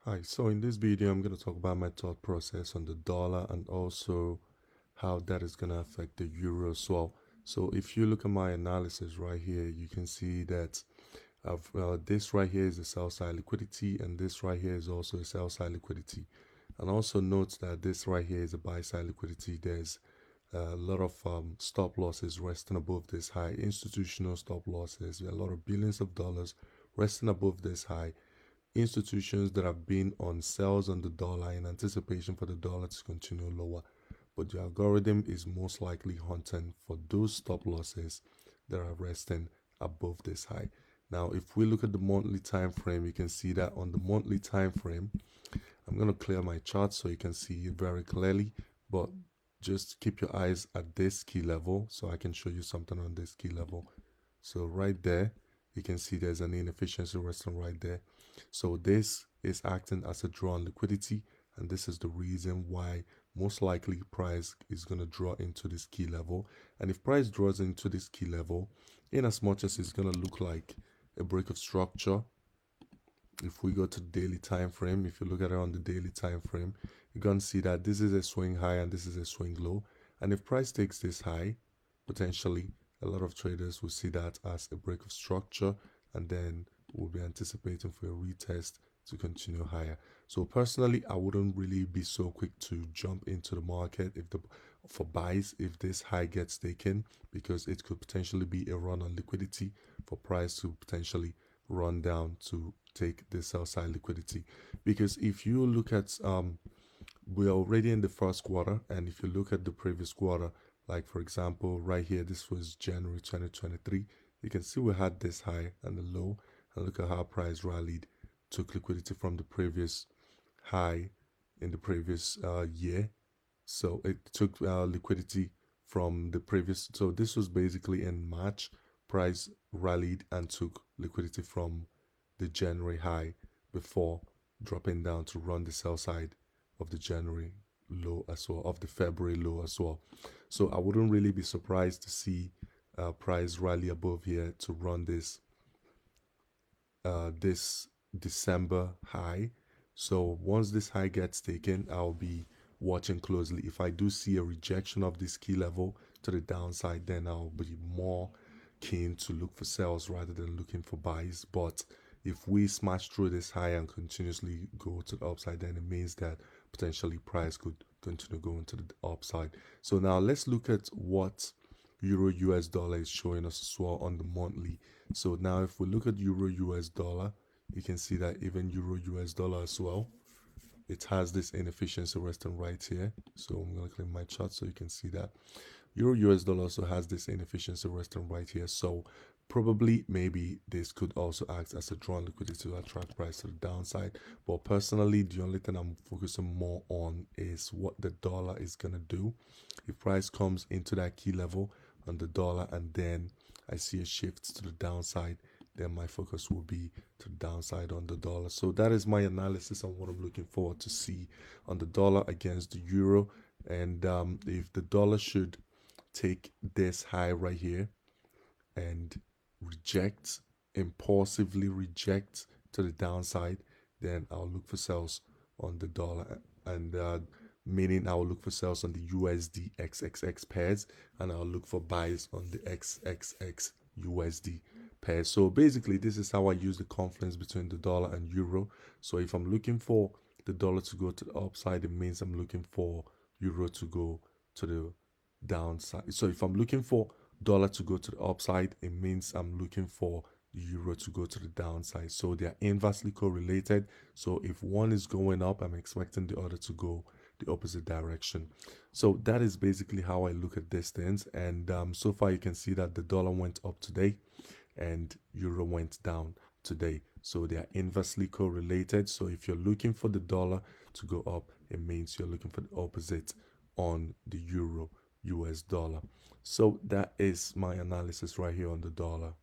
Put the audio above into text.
Hi, so in this video, I'm going to talk about my thought process on the dollar and also how that is going to affect the euro as well. So if you look at my analysis right here, you can see that this right here is a sell side liquidity and this right here is also a sell side liquidity. And also note that this right here is a buy side liquidity. There's a lot of stop losses resting above this high, institutional stop losses, a lot of billions of dollars resting above this high, institutions that have been on sells on the dollar in anticipation for the dollar to continue lower. But the algorithm is most likely hunting for those stop losses that are resting above this high. Now, if we look at the monthly time frame, you can see that on the monthly time frame, I'm going to clear my chart so you can see it very clearly, but just keep your eyes at this key level so I can show you something on this key level. So right there, you can see there's an inefficiency resting right there. So this is acting as a draw on liquidity, and this is the reason why most likely price is going to draw into this key level. And if price draws into this key level, in as much as it's going to look like a break of structure, if we go to the daily time frame, if you look at it on the daily time frame, you're going to see that this is a swing high and this is a swing low. And if price takes this high, potentially a lot of traders will see that as a break of structure, and then we'll be anticipating for a retest to continue higher. So personally, I wouldn't really be so quick to jump into the market for buys if this high gets taken, because it could potentially be a run on liquidity for price to potentially run down to take the sell side liquidity. Because if you look at we're already in the first quarter, and if you look at the previous quarter, like for example right here, this was January 2023, you can see we had this high and the low, and look at how price rallied, took liquidity from the previous high in the previous year. So it took liquidity from the previous, so this was basically in March. Price rallied and took liquidity from the January high before dropping down to run the sell side of the January low as well, of the February low as well. So I wouldn't really be surprised to see price rally above here to run this December high. So once this high gets taken, I'll be watching closely. If I do see a rejection of this key level to the downside, then I'll be more keen to look for sells rather than looking for buys. But if we smash through this high and continuously go to the upside, then it means that potentially price could continue going to the upside. So now let's look at what Euro US dollar is showing us as well on the monthly. So now if we look at Euro US dollar, you can see that even Euro US dollar as well, it has this inefficiency resting right here. So I'm going to click my chart so you can see that Euro US dollar also has this inefficiency resting right here. So probably maybe this could also act as a draw on liquidity to attract price to the downside. But personally, the only thing I'm focusing more on is what the dollar is going to do. If price comes into that key level on the dollar and then I see a shift to the downside, then my focus will be to the downside on the dollar. So that is my analysis on what I'm looking forward to see on the dollar against the euro. And if the dollar should take this high right here and reject, impulsively reject to the downside, then I'll look for sells on the dollar, and meaning I'll look for sells on the USD XXX pairs, and I'll look for buys on the XXX USD pairs. So basically, this is how I use the confluence between the dollar and euro. So if I'm looking for the dollar to go to the upside, it means I'm looking for euro to go to the downside. So if I'm looking for dollar to go to the upside, it means I'm looking for the euro to go to the downside. So they are inversely correlated. So if one is going up, I'm expecting the other to go the opposite direction. So that is basically how I look at these things. And so far you can see that the dollar went up today and euro went down today. So they are inversely correlated. So if you're looking for the dollar to go up, it means you're looking for the opposite on the euro US dollar. So that is my analysis right here on the dollar.